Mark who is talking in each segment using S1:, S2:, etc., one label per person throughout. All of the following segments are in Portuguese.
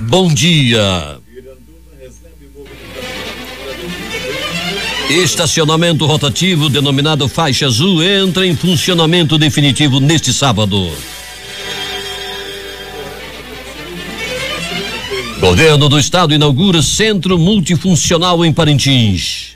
S1: Bom dia. Estacionamento rotativo denominado faixa azul entra em funcionamento definitivo neste sábado. Governo do Estado inaugura Centro Multifuncional em Parintins.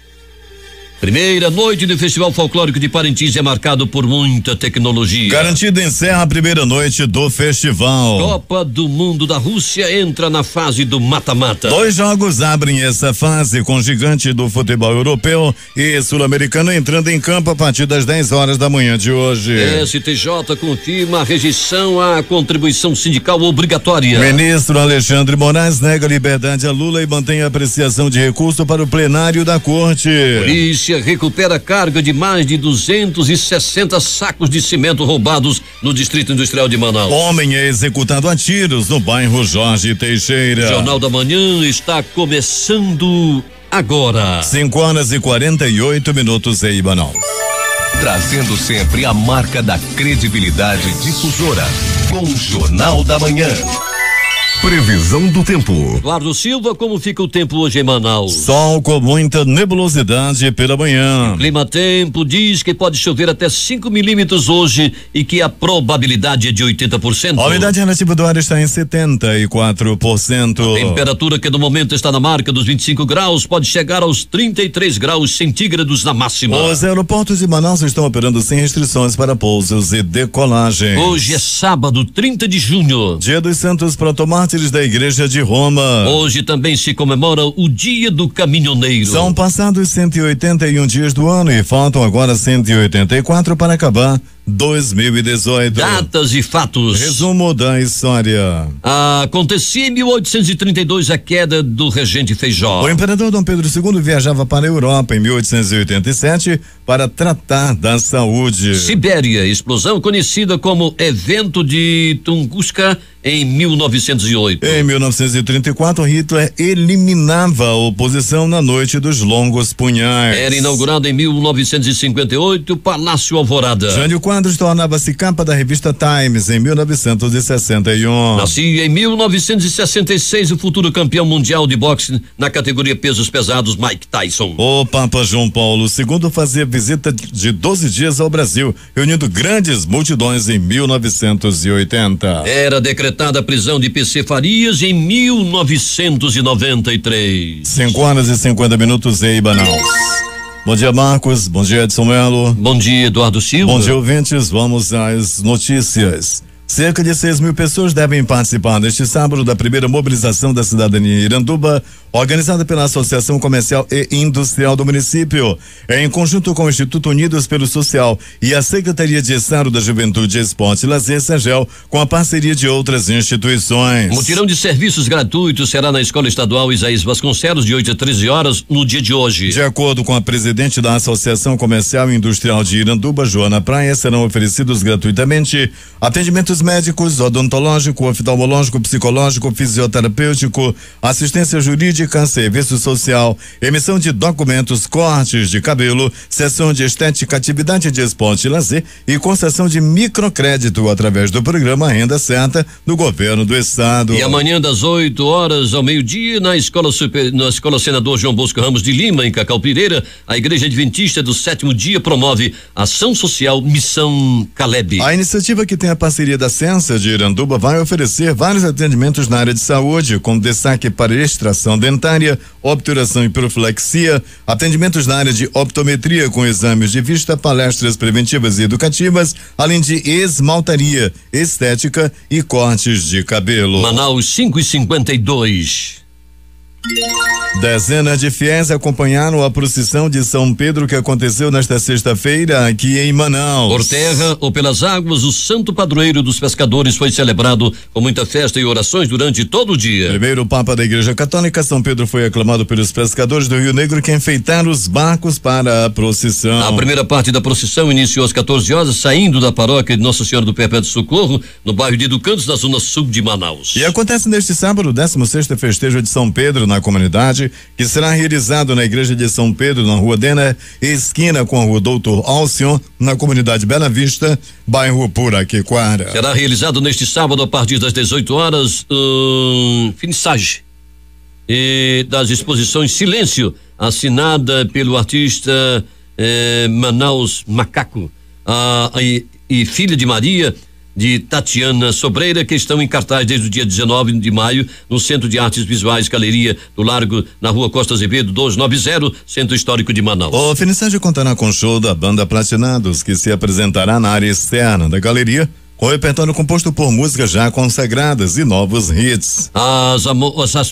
S1: Primeira noite do Festival Folclórico de Parintins é marcado por muita tecnologia.
S2: Garantida encerra a primeira noite do festival.
S1: Copa do Mundo da Rússia entra na fase do mata-mata.
S2: 2 jogos abrem essa fase, com gigante do futebol europeu e sul-americano entrando em campo a partir das 10 horas da manhã de hoje.
S1: STJ confirma a rejeição à contribuição sindical obrigatória.
S2: Ministro Alexandre Moraes nega liberdade a Lula e mantém a apreciação de recurso para o plenário da corte.
S1: Polícia recupera carga de mais de 260 sacos de cimento roubados no Distrito Industrial de Manaus.
S2: Homem é executado a tiros no bairro Jorge Teixeira.
S1: O Jornal da Manhã está começando agora.
S2: 5h48 em Manaus.
S3: Trazendo sempre a marca da credibilidade difusora com o Jornal da Manhã. Previsão do tempo.
S1: Eduardo Silva, como fica o tempo hoje em Manaus?
S2: Sol com muita nebulosidade pela manhã.
S1: Clima Tempo diz que pode chover até 5 milímetros hoje e que a probabilidade é de 80%.
S2: A umidade relativa do ar está em 74%.
S1: A temperatura que no momento está na marca dos 25 graus pode chegar aos 33 graus centígrados na máxima.
S2: Os aeroportos de Manaus estão operando sem restrições para pousos e decolagens.
S1: Hoje é sábado, 30 de junho.
S2: Dia dos Santos Protomártires da Igreja de Roma.
S1: Hoje também se comemora o Dia do Caminhoneiro.
S2: São passados 181 dias do ano e faltam agora 184 para acabar 2018.
S1: Datas e fatos.
S2: Resumo da história.
S1: Acontecia em 1832 a queda do regente Feijó.
S2: O imperador Dom Pedro II viajava para a Europa em 1887 para tratar da saúde.
S1: Sibéria, explosão conhecida como Evento de Tunguska em 1908.
S2: Em 1934, Hitler eliminava a oposição na noite dos longos punhais.
S1: Era inaugurado em 1958 o Palácio Alvorada.
S2: Jânio Quadros tornava-se capa da revista Times em 1961.
S1: Nascia em 1966 o futuro campeão mundial de boxe na categoria pesos pesados, Mike Tyson.
S2: O Papa João Paulo II fazia visita de 12 dias ao Brasil, reunindo grandes multidões em 1980.
S1: Era decretada a prisão de PC Farias em 1993.
S2: 5h50 em Manaus. Bom dia, Marcos. Bom dia, Edson Melo.
S1: Bom dia, Eduardo Silva.
S2: Bom dia, ouvintes. Vamos às notícias. Cerca de 6.000 pessoas devem participar neste sábado da primeira mobilização da cidadania em Iranduba, organizada pela Associação Comercial e Industrial do município, em conjunto com o Instituto Unidos pelo Social e a Secretaria de Estado da Juventude, Esporte e Lazer, SEGEL, com a parceria de outras instituições.
S1: Mutirão de serviços gratuitos será na Escola Estadual Isaías Vasconcelos, de 8 a 13 horas, no dia de hoje.
S2: De acordo com a presidente da Associação Comercial e Industrial de Iranduba, Joana Praia, serão oferecidos gratuitamente atendimentos médicos, odontológico, oftalmológico, psicológico, fisioterapêutico, assistência jurídica, serviço social, emissão de documentos, cortes de cabelo, sessão de estética, atividade de esporte e lazer e concessão de microcrédito através do programa Renda Certa do Governo do Estado.
S1: E amanhã das 8 horas ao meio-dia na Escola Senador João Bosco Ramos de Lima, em Cacau Pireira, a Igreja Adventista do Sétimo Dia promove ação social Missão Caleb.
S2: A iniciativa, que tem a parceria da Sensa de Iranduba, vai oferecer vários atendimentos na área de saúde, com destaque para extração dentária, obturação e profilaxia, atendimentos na área de optometria com exames de vista, palestras preventivas e educativas, além de esmaltaria, estética e cortes de cabelo.
S1: Manaus 5h52.
S2: Dezenas de fiéis acompanharam a procissão de São Pedro que aconteceu nesta sexta-feira aqui em Manaus.
S1: Por terra ou pelas águas, o santo padroeiro dos pescadores foi celebrado com muita festa e orações durante todo o dia.
S2: Primeiro Papa da Igreja Católica, São Pedro foi aclamado pelos pescadores do Rio Negro, que enfeitaram os barcos para a procissão.
S1: A primeira parte da procissão iniciou às 14 horas, saindo da paróquia de Nossa Senhora do Perpétuo Socorro, no bairro de Educandos, na zona sul de Manaus.
S2: E acontece neste sábado, 16º festejo de São Pedro, na na comunidade, que será realizado na Igreja de São Pedro, na Rua Denner, esquina com a Rua Doutor Alcion, na comunidade Bela Vista, bairro Puraquequara.
S1: Será realizado neste sábado a partir das 18 horas, finissagem das exposições Silêncio, assinada pelo artista Manaus Macaco e Filha de Maria, de Tatiana Sobreira, que estão em cartaz desde o dia 19 de maio no Centro de Artes Visuais Galeria do Largo, na Rua Costa Azevedo 290, Centro Histórico de Manaus.
S2: O finissagem contará com show da banda Platinados, que se apresentará na área externa da galeria, com repertório composto por músicas já consagradas e novos hits.
S1: As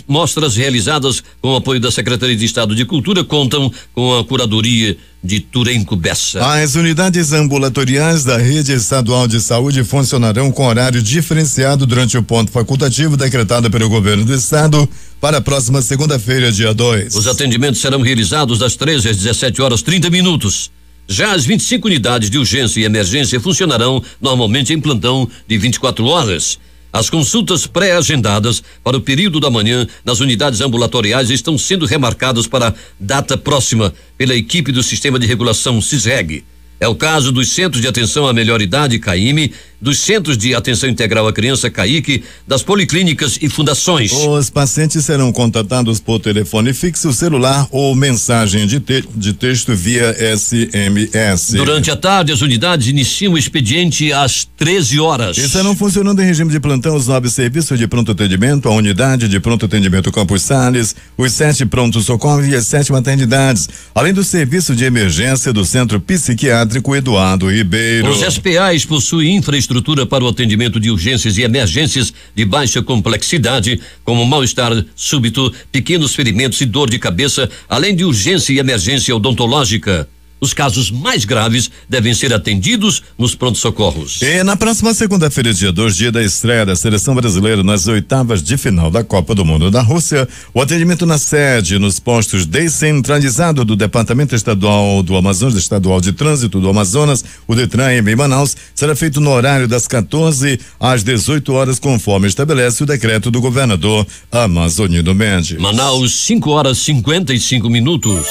S1: mostras realizadas com o apoio da Secretaria de Estado de Cultura contam com a curadoria de Turenco Bessa.
S2: As unidades ambulatoriais da Rede Estadual de Saúde funcionarão com horário diferenciado durante o ponto facultativo decretado pelo governo do estado para a próxima segunda-feira, dia 2.
S1: Os atendimentos serão realizados das 13 às 17h30. Já as 25 unidades de urgência e emergência funcionarão normalmente em plantão de 24 horas. As consultas pré-agendadas para o período da manhã nas unidades ambulatoriais estão sendo remarcadas para data próxima pela equipe do Sistema de Regulação SISREG. É o caso dos Centros de Atenção à Melhor Idade, CAIME, dos Centros de Atenção Integral à Criança, CAIC, das policlínicas e fundações.
S2: Os pacientes serão contatados por telefone fixo, celular ou mensagem de texto via SMS.
S1: Durante a tarde, as unidades iniciam o expediente às 13 horas.
S2: Estarão funcionando em regime de plantão os 9 serviços de pronto atendimento, a unidade de pronto atendimento Campos Sales, os 7 pronto-socorro e as 7 maternidades, além do serviço de emergência do Centro Psiquiátrico Eduardo Ribeiro.
S1: Os SPAs possuem infraestrutura para o atendimento de urgências e emergências de baixa complexidade, como mal-estar súbito, pequenos ferimentos e dor de cabeça, além de urgência e emergência odontológica. Os casos mais graves devem ser atendidos nos pronto-socorros.
S2: E na próxima segunda-feira, dia 2, dia da estreia da seleção brasileira nas oitavas de final da Copa do Mundo da Rússia, o atendimento na sede, nos postos descentralizado do Departamento Estadual do Amazonas, Estadual de Trânsito do Amazonas, o DETRAN em Manaus, será feito no horário das 14 às 18 horas, conforme estabelece o decreto do governador Amazonino Mendes.
S1: Manaus, 5h55.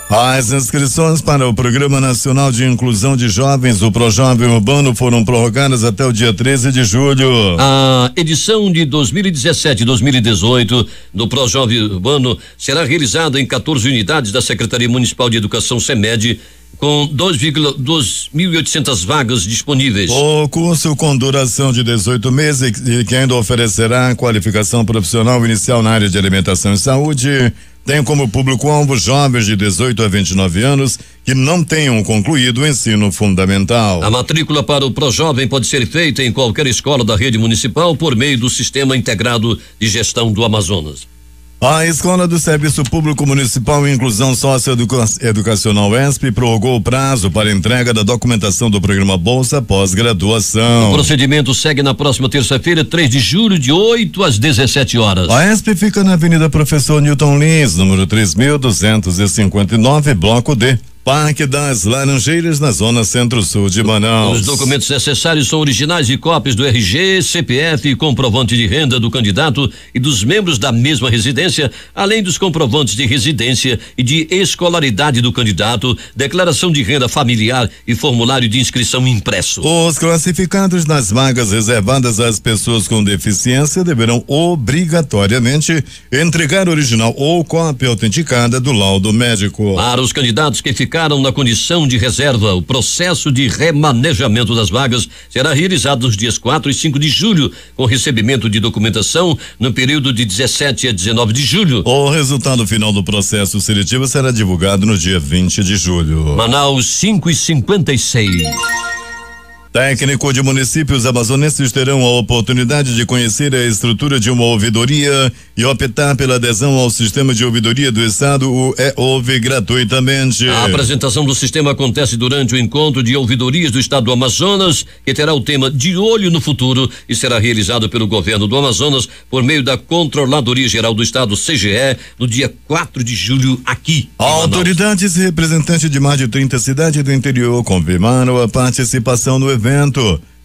S2: As inscrições para o Programa Nacional de Inclusão de Jovens, o ProJovem Urbano, foram prorrogadas até o dia 13 de julho.
S1: A edição de 2017 e 2018 do ProJovem Urbano será realizada em 14 unidades da Secretaria Municipal de Educação, SEMED, com 2.800 vagas disponíveis.
S2: O curso, com duração de 18 meses e que ainda oferecerá qualificação profissional inicial na área de alimentação e saúde, tem como público-alvo jovens de 18 a 29 anos que não tenham concluído o ensino fundamental.
S1: A matrícula para o ProJovem pode ser feita em qualquer escola da rede municipal por meio do Sistema Integrado de Gestão do Amazonas.
S2: A Escola do Serviço Público Municipal e Inclusão Socioeducacional ESP prorrogou o prazo para entrega da documentação do programa Bolsa Pós-Graduação.
S1: O procedimento segue na próxima terça-feira, 3 de julho, de 8 às 17 horas.
S2: A ESP fica na Avenida Professor Newton Lins, número 3259, Bloco D, Parque das Laranjeiras, na zona centro-sul de Manaus.
S1: Os documentos necessários são originais e cópias do RG, CPF e comprovante de renda do candidato e dos membros da mesma residência, além dos comprovantes de residência e de escolaridade do candidato, declaração de renda familiar e formulário de inscrição impresso.
S2: Os classificados nas vagas reservadas às pessoas com deficiência deverão obrigatoriamente entregar original ou cópia autenticada do laudo médico.
S1: Para os candidatos que ficaram na condição de reserva, o processo de remanejamento das vagas será realizado nos dias 4 e 5 de julho, com recebimento de documentação no período de 17 a 19 de julho.
S2: O resultado final do processo seletivo será divulgado no dia 20 de julho.
S1: Manaus, 5h56.
S2: Técnico de municípios amazonenses terão a oportunidade de conhecer a estrutura de uma ouvidoria e optar pela adesão ao sistema de ouvidoria do estado, o EOV, gratuitamente.
S1: A apresentação do sistema acontece durante o encontro de ouvidorias do estado do Amazonas, que terá o tema De Olho no Futuro e será realizado pelo governo do Amazonas por meio da Controladoria Geral do Estado, CGE, no dia 4 de julho aqui.
S2: Autoridades e representantes de mais de 30 cidades do interior confirmaram a participação no evento,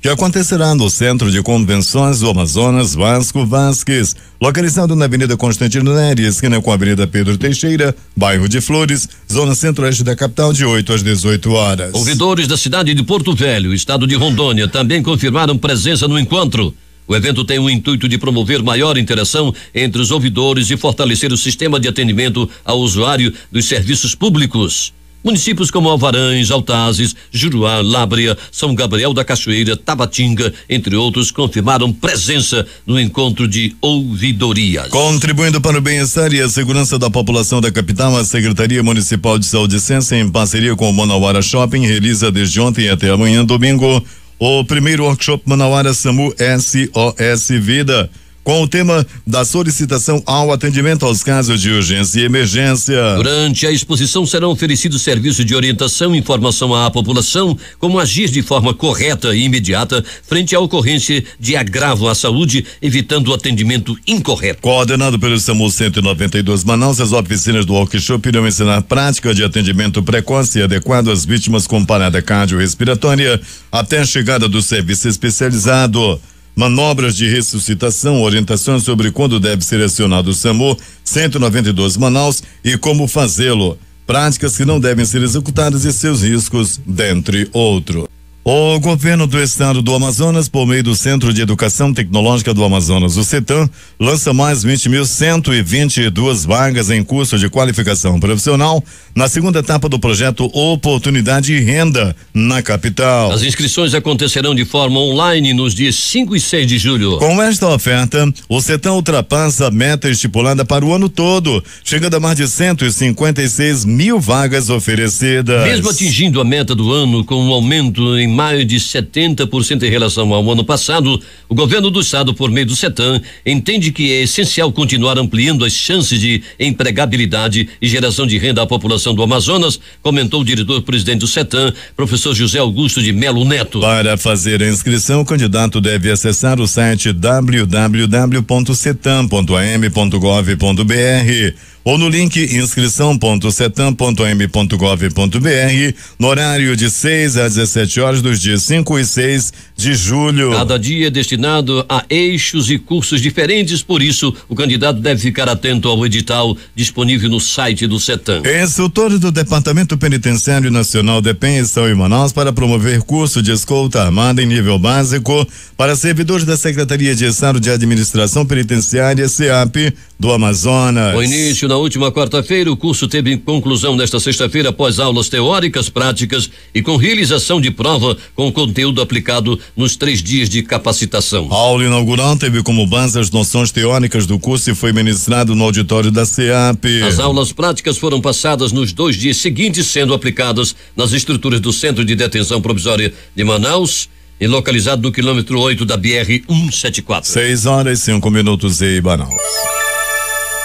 S2: que acontecerá no Centro de Convenções do Amazonas Vasco Vasques, localizado na Avenida Constantino Neri, esquina com a Avenida Pedro Teixeira, bairro de Flores, zona centro-oeste da capital, de 8 às 18 horas.
S1: Ouvidores da cidade de Porto Velho, estado de Rondônia, também confirmaram presença no encontro. O evento tem o intuito de promover maior interação entre os ouvidores e fortalecer o sistema de atendimento ao usuário dos serviços públicos. Municípios como Alvarães, Altazes, Juruá, Lábrea, São Gabriel da Cachoeira, Tabatinga, entre outros, confirmaram presença no encontro de ouvidorias.
S2: Contribuindo para o bem-estar e a segurança da população da capital, a Secretaria Municipal de Saúde e Ciência, em parceria com o Manauara Shopping, realiza desde ontem até amanhã, domingo, o primeiro workshop Manauara SAMU SOS Vida, com o tema da solicitação ao atendimento aos casos de urgência e emergência.
S1: Durante a exposição serão oferecidos serviços de orientação e informação à população, como agir de forma correta e imediata frente à ocorrência de agravo à saúde, evitando o atendimento incorreto.
S2: Coordenado pelo SAMU 192 Manaus, as oficinas do workshop irão ensinar prática de atendimento precoce e adequado às vítimas com parada cardiorrespiratória até a chegada do serviço especializado. Manobras de ressuscitação, orientações sobre quando deve ser acionado o SAMU 192 Manaus e como fazê-lo. Práticas que não devem ser executadas e seus riscos, dentre outros. O governo do estado do Amazonas, por meio do Centro de Educação Tecnológica do Amazonas, o CETAM, lança mais 20.122 vagas em curso de qualificação profissional na segunda etapa do projeto Oportunidade e Renda na capital.
S1: As inscrições acontecerão de forma online nos dias 5 e 6 de julho.
S2: Com esta oferta, o CETAM ultrapassa a meta estipulada para o ano todo, chegando a mais de 156 mil vagas oferecidas.
S1: Mesmo atingindo a meta do ano com um aumento em mais de 70% em relação ao ano passado, o governo do estado, por meio do CETAM, entende que é essencial continuar ampliando as chances de empregabilidade e geração de renda à população do Amazonas, comentou o diretor-presidente do CETAM, professor José Augusto de Melo Neto.
S2: Para fazer a inscrição, o candidato deve acessar o site www.cetam.am.gov.br ou no link inscrição.cetam.am.gov.br no horário de 6 às 17 horas dos dias 5 e 6 de julho.
S1: Cada dia é destinado a eixos e cursos diferentes, por isso o candidato deve ficar atento ao edital disponível no site do CETAM.
S2: Instrutores do Departamento Penitenciário Nacional DEPEN estão em Manaus para promover curso de escolta armada em nível básico para servidores da Secretaria de Estado de Administração Penitenciária, SEAP, do Amazonas.
S1: O início na última quarta-feira, o curso teve conclusão nesta sexta-feira após aulas teóricas, práticas e com realização de prova com conteúdo aplicado nos 3 dias de capacitação.
S2: A aula inaugural teve como base as noções teóricas do curso e foi ministrado no auditório da SEAP.
S1: As aulas práticas foram passadas nos 2 dias seguintes, sendo aplicadas nas estruturas do Centro de Detenção Provisória de Manaus, e localizado no quilômetro 8 da BR-174.
S2: 6:05 em Manaus.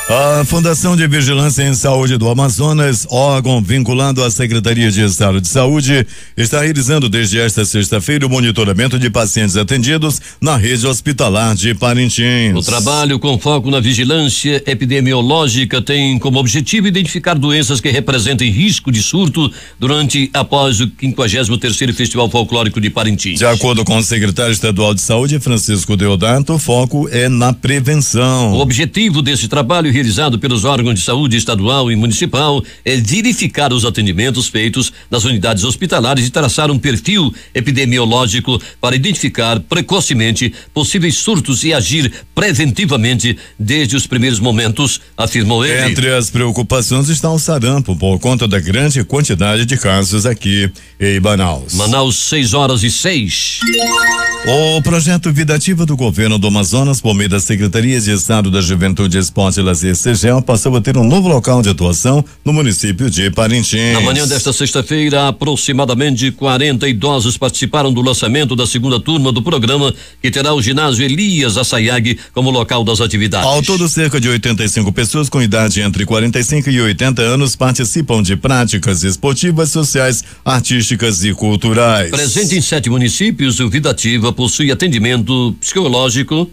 S2: A Fundação de Vigilância em Saúde do Amazonas, órgão vinculado à Secretaria de Estado de Saúde, está realizando desde esta sexta-feira o monitoramento de pacientes atendidos na rede hospitalar de Parintins.
S1: O trabalho com foco na vigilância epidemiológica tem como objetivo identificar doenças que representem risco de surto após o 53º Festival Folclórico de Parintins.
S2: De acordo com o secretário estadual de Saúde, Francisco Deodato, o foco é na prevenção.
S1: O objetivo desse trabalho realizado pelos órgãos de saúde estadual e municipal é verificar os atendimentos feitos nas unidades hospitalares e traçar um perfil epidemiológico para identificar precocemente possíveis surtos e agir preventivamente desde os primeiros momentos, afirmou ele.
S2: Entre as preocupações está o sarampo, por conta da grande quantidade de casos aqui em Manaus.
S1: Manaus, 6:06.
S2: O projeto Vida Ativa do governo do Amazonas, por meio da Secretaria de Estado da Juventude, Esporte e Lazer, CEGEL, passou a ter um novo local de atuação no município de Parintins.
S1: Na manhã desta sexta-feira, aproximadamente 40 idosos participaram do lançamento da segunda turma do programa, que terá o ginásio Elias Assayag como local das atividades.
S2: Ao todo, cerca de 85 pessoas com idade entre 45 e 80 anos participam de práticas esportivas, sociais, artísticas e culturais.
S1: Presente em 7 municípios, o Vida Ativa possui atendimento psicológico,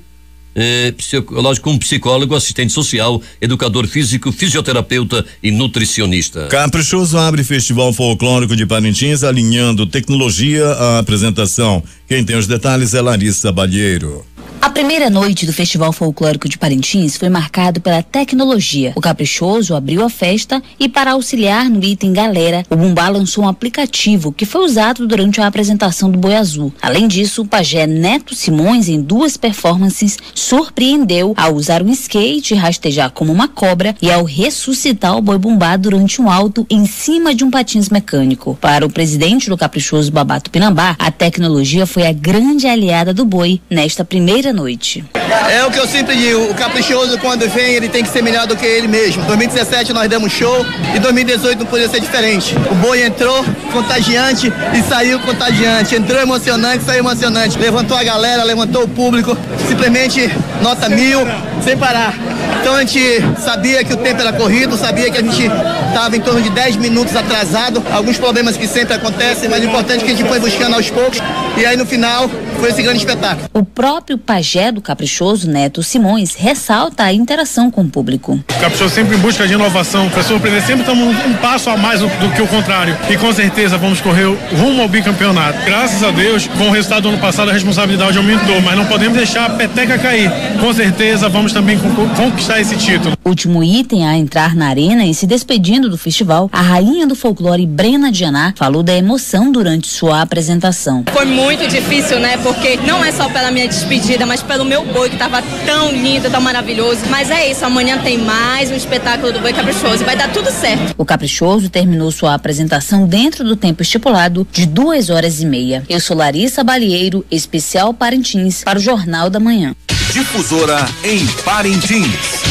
S1: psicológico com psicólogo, assistente social, educador físico, fisioterapeuta e nutricionista.
S2: Caprichoso abre Festival Folclórico de Parintins, alinhando tecnologia à apresentação. Quem tem os detalhes é Larissa Balheiro.
S4: A primeira noite do Festival Folclórico de Parintins foi marcado pela tecnologia. O Caprichoso abriu a festa e, para auxiliar no item galera, o Bumbá lançou um aplicativo que foi usado durante a apresentação do Boi Azul. Além disso, o pajé Neto Simões, em 2 performances, surpreendeu ao usar um skate e rastejar como uma cobra e ao ressuscitar o Boi Bumbá durante um alto em cima de um patins mecânico. Para o presidente do Caprichoso, Babá Tupinambá, a tecnologia foi a grande aliada do boi nesta primeira noite.
S5: É o que eu sempre digo, o Caprichoso, quando vem, ele tem que ser melhor do que ele mesmo. 2017 nós demos show e 2018 não podia ser diferente. O boi entrou contagiante e saiu contagiante. Entrou emocionante, saiu emocionante. Levantou a galera, levantou o público, simplesmente nota 1000, sem parar. Então a gente sabia que o tempo era corrido, sabia que a gente estava em torno de 10 minutos atrasado. Alguns problemas que sempre acontecem, mas o importante é que a gente foi buscando aos poucos. E aí no final foi esse grande espetáculo.
S4: O próprio pajé do Caprichoso, Neto Simões, ressalta a interação com o público.
S6: O Caprichoso sempre em busca de inovação, para surpreender, sempre estamos um passo a mais do que o contrário. E com certeza vamos correr rumo ao bicampeonato. Graças a Deus, com o resultado do ano passado, a responsabilidade aumentou, mas não podemos deixar a peteca cair. Com certeza vamos também conquistar esse título.
S4: Último item a entrar na arena e se despedindo do festival, a rainha do folclore, Brena Dianá, falou da emoção durante sua apresentação.
S7: Foi muito difícil, né? Porque não é só pela minha despedida, mas pelo meu boi, que estava tão lindo, tão maravilhoso. Mas é isso, amanhã tem mais um espetáculo do Boi Caprichoso. Vai dar tudo certo.
S4: O Caprichoso terminou sua apresentação dentro do tempo estipulado de 2h30. Eu sou Larissa Balheiro, especial Parintins, para o Jornal da Manhã.
S3: Difusora em Parintins.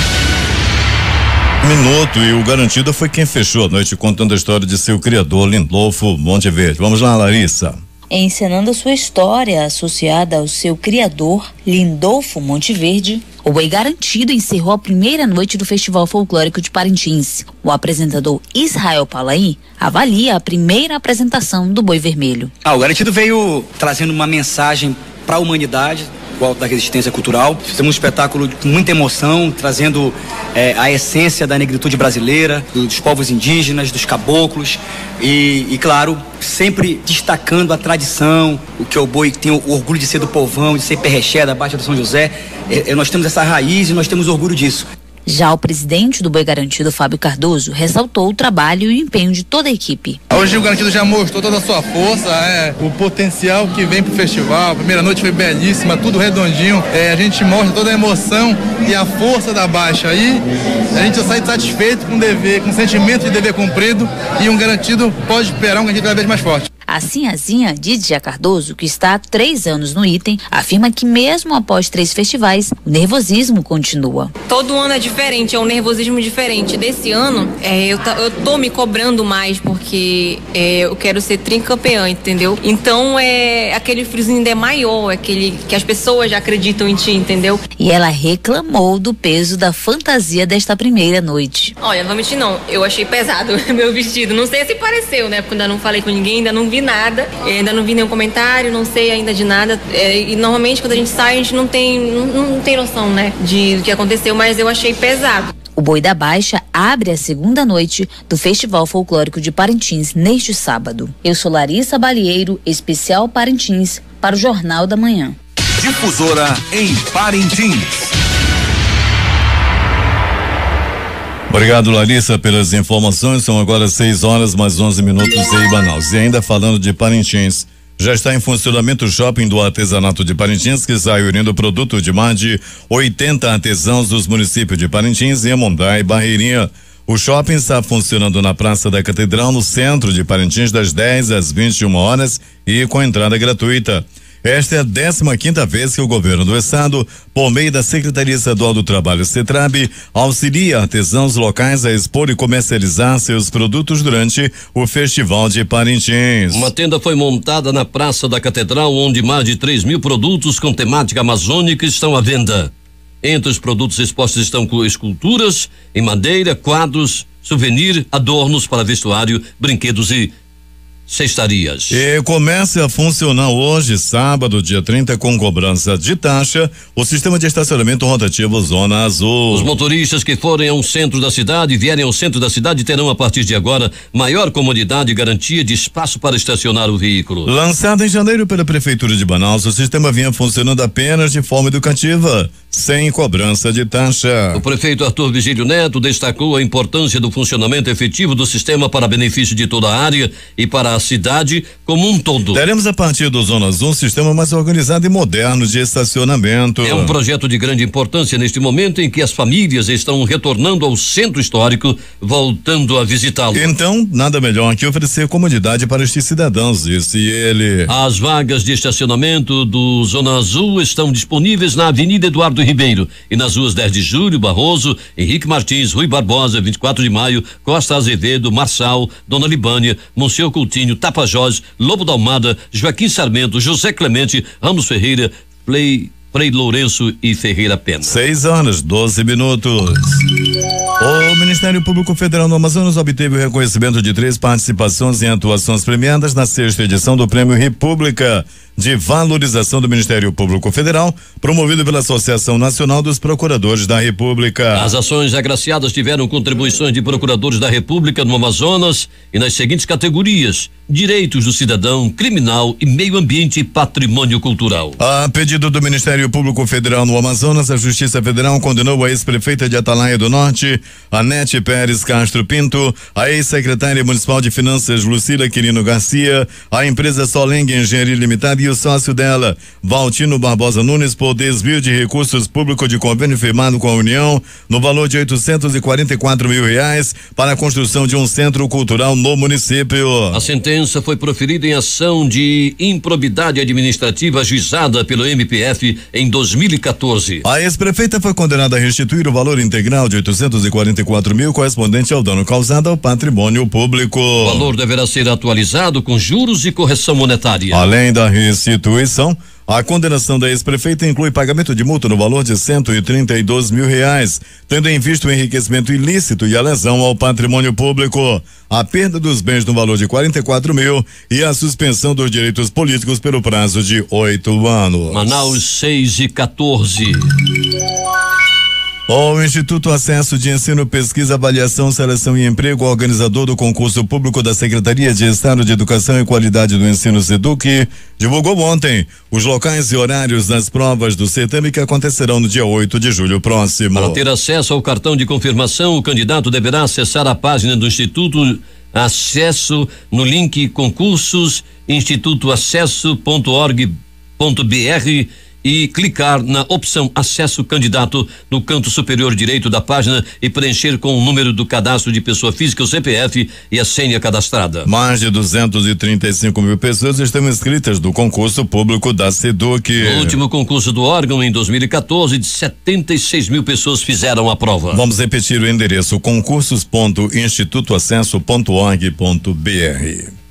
S2: Minuto, e o Garantido foi quem fechou a noite contando a história de seu criador, Lindolfo Monteverde. Vamos lá, Larissa.
S4: Encenando a sua história associada ao seu criador, Lindolfo Monteverde, o Boi Garantido encerrou a primeira noite do Festival Folclórico de Parintins. O apresentador Israel Palaí avalia a primeira apresentação do Boi Vermelho.
S8: O Garantido veio trazendo uma mensagem para a humanidade, o alto da resistência cultural. Fizemos um espetáculo com muita emoção, trazendo a essência da negritude brasileira, dos povos indígenas, dos caboclos e claro, sempre destacando a tradição, o que é o boi que tem o orgulho de ser do povão, de ser perrexé da Baixa do São José. Nós temos essa raiz e nós temos orgulho disso.
S4: Já o presidente do Boi Garantido, Fábio Cardoso, ressaltou o trabalho e o empenho de toda a equipe.
S9: Hoje o Garantido já mostrou toda a sua força, o potencial que vem pro festival. A primeira noite foi belíssima, tudo redondinho. A gente mostra toda a emoção e a força da Baixa. E a gente sai satisfeito com o dever, com o sentimento de dever cumprido, e um Garantido pode esperar um Garantido cada vez mais forte.
S4: A Sinhazinha, Didia Cardoso, que está há 3 anos no item, afirma que mesmo após 3 festivais, o nervosismo continua.
S7: Todo ano é diferente, é um nervosismo diferente. Desse ano, eu tô me cobrando mais, porque eu quero ser tricampeã, entendeu? Então, aquele friozinho ainda é maior, aquele que as pessoas já acreditam em ti, entendeu?
S4: E ela reclamou do peso da fantasia desta primeira noite.
S7: Olha, não vou mentir não, eu achei pesado meu vestido. Não sei se pareceu, né? Porque ainda não falei com ninguém, ainda não vi nada, ainda não vi nenhum comentário, não sei ainda de nada. E normalmente quando a gente sai, a gente não tem noção, né? Do que aconteceu, mas eu achei pesado.
S4: O Boi da Baixa abre a segunda noite do Festival Folclórico de Parintins neste sábado. Eu sou Larissa Balheiro, especial Parintins, para o Jornal da Manhã.
S3: Difusora em Parintins.
S2: Obrigado, Larissa, pelas informações. São agora 6h mais 11 minutos em Manaus. E ainda falando de Parintins, já está em funcionamento o shopping do artesanato de Parintins, que sai unindo produto de mais de 80 artesãos dos municípios de Parintins, Iamundá e Barreirinha. O shopping está funcionando na Praça da Catedral, no centro de Parintins, das 10 às 21 horas e com entrada gratuita. Esta é a 15ª vez que o governo do estado, por meio da Secretaria Estadual do Trabalho, CETRAB, auxilia artesãos locais a expor e comercializar seus produtos durante o Festival de Parintins.
S1: Uma tenda foi montada na Praça da Catedral, onde mais de 3.000 produtos com temática amazônica estão à venda. Entre os produtos expostos estão esculturas em madeira, quadros, souvenir, adornos para vestuário, brinquedos e cestarias.
S2: E começa a funcionar hoje, sábado, dia 30, com cobrança de taxa, o sistema de estacionamento rotativo Zona Azul.
S1: Os motoristas que forem ao centro da cidade, vierem ao centro da cidade, terão a partir de agora maior comodidade e garantia de espaço para estacionar o veículo.
S2: Lançado em janeiro pela Prefeitura de Manaus, o sistema vinha funcionando apenas de forma educativa, sem cobrança de taxa.
S1: O prefeito Arthur Vigílio Neto destacou a importância do funcionamento efetivo do sistema para benefício de toda a área e para a cidade como um todo.
S2: Teremos a partir do Zona Azul um sistema mais organizado e moderno de estacionamento.
S1: É um projeto de grande importância neste momento em que as famílias estão retornando ao centro histórico, voltando a visitá-lo.
S2: Então, nada melhor que oferecer comodidade para estes cidadãos, disse ele.
S1: As vagas de estacionamento do Zona Azul estão disponíveis na Avenida Eduardo Ribeiro e nas ruas 10 de Julho, Barroso, Henrique Martins, Rui Barbosa, 24 de Maio, Costa Azevedo, Marçal, Dona Libânia, Monsenhor Coutinho, Tapajós, Lobo da Almada, Joaquim Sarmento, José Clemente, Ramos Ferreira, Frei Lourenço e Ferreira Pena.
S2: 6:12. O Ministério Público Federal do Amazonas obteve o reconhecimento de 3 participações em atuações premiadas na 6ª edição do Prêmio República de Valorização do Ministério Público Federal, promovido pela Associação Nacional dos Procuradores da República.
S1: As ações agraciadas tiveram contribuições de procuradores da República no Amazonas e nas seguintes categorias: direitos do cidadão, criminal e meio ambiente e patrimônio cultural.
S2: A pedido do Ministério Público Federal no Amazonas, a Justiça Federal condenou a ex-prefeita de Atalaia do Norte, Anete Pérez Castro Pinto, a ex-secretária municipal de Finanças, Lucila Quirino Garcia, a empresa Solengue Engenharia Limitada e o sócio dela, Valtino Barbosa Nunes, por desvio de recursos públicos de convênio firmado com a União, no valor de R$844 mil para a construção de um centro cultural no município.
S1: A sentença foi proferida em ação de improbidade administrativa ajuizada pelo MPF em 2014.
S2: A ex-prefeita foi condenada a restituir o valor integral de R$844 mil correspondente ao dano causado ao patrimônio público.
S1: O valor deverá ser atualizado com juros e correção monetária.
S2: Além da restituição, a condenação da ex-prefeita inclui pagamento de multa no valor de R$132 mil, tendo em vista o enriquecimento ilícito e a lesão ao patrimônio público, a perda dos bens no valor de R$44 mil e a suspensão dos direitos políticos pelo prazo de 8 anos.
S1: Manaus 6:14.
S2: O Instituto Acesso de Ensino, Pesquisa, Avaliação, Seleção e Emprego, organizador do concurso público da Secretaria de Estado de Educação e Qualidade do Ensino, SEDUC, divulgou ontem os locais e horários das provas do certame que acontecerão no dia 8 de julho próximo.
S1: Para ter acesso ao cartão de confirmação, o candidato deverá acessar a página do Instituto Acesso no link concursos institutoacesso.org.br e clicar na opção Acesso Candidato no canto superior direito da página e preencher com o número do cadastro de pessoa física, o CPF e a senha cadastrada.
S2: Mais de 235 mil pessoas estão inscritas no concurso público da SEDUC.
S1: No último concurso do órgão, em 2014, de 76 mil pessoas fizeram a prova.
S2: Vamos repetir o endereço: concursos.institutoacesso.org.br.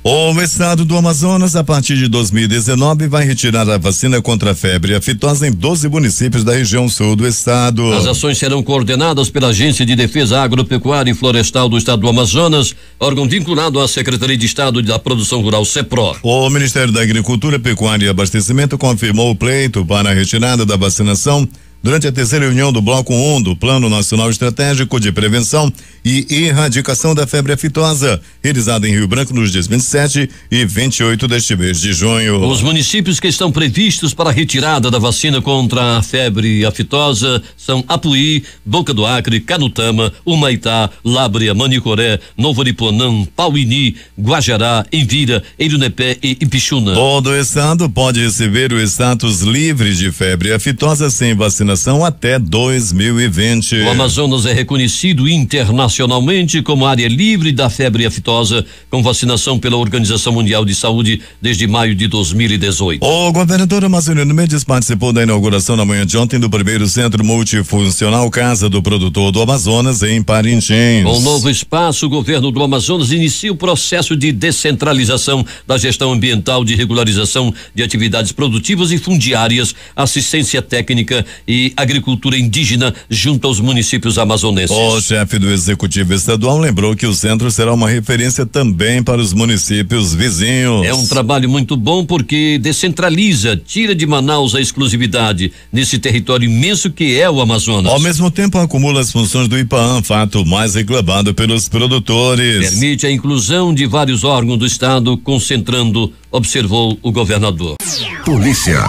S2: O estado do Amazonas, a partir de 2019, vai retirar a vacina contra a febre aftosa em 12 municípios da região sul do estado.
S1: As ações serão coordenadas pela Agência de Defesa Agropecuária e Florestal do estado do Amazonas, órgão vinculado à Secretaria de Estado da Produção Rural, SEPRO.
S2: O Ministério da Agricultura, Pecuária e Abastecimento confirmou o pleito para a retirada da vacinação durante a 3ª reunião do Bloco 1 do Plano Nacional Estratégico de Prevenção e Erradicação da Febre Aftosa, realizada em Rio Branco nos dias 27 e 28 deste mês de junho.
S1: Os municípios que estão previstos para a retirada da vacina contra a febre aftosa são Apuí, Boca do Acre, Canutama, Humaitá, Lábrea, Manicoré, Novo Aripuanã, Pauini, Guajará, Envira, Eirunepé e Ipixuna.
S2: Todo o estado pode receber o status livre de febre aftosa sem vacinação até 2020.
S1: O Amazonas é reconhecido internacionalmente como área livre da febre aftosa, com vacinação pela Organização Mundial de Saúde desde maio de 2018.
S2: O governador Amazonino Mendes participou da inauguração na manhã de ontem do primeiro centro multifuncional Casa do Produtor do Amazonas, em Parintins.
S1: Com o novo espaço, o governo do Amazonas inicia o processo de descentralização da gestão ambiental, de regularização de atividades produtivas e fundiárias, assistência técnica e e agricultura indígena junto aos municípios amazonenses.
S2: O chefe do Executivo Estadual lembrou que o centro será uma referência também para os municípios vizinhos.
S1: É um trabalho muito bom porque descentraliza, tira de Manaus a exclusividade nesse território imenso que é o Amazonas.
S2: Ao mesmo tempo, acumula as funções do IPAAM, fato mais reclamado pelos produtores.
S1: Permite a inclusão de vários órgãos do Estado, concentrando, observou o governador.
S3: Polícia.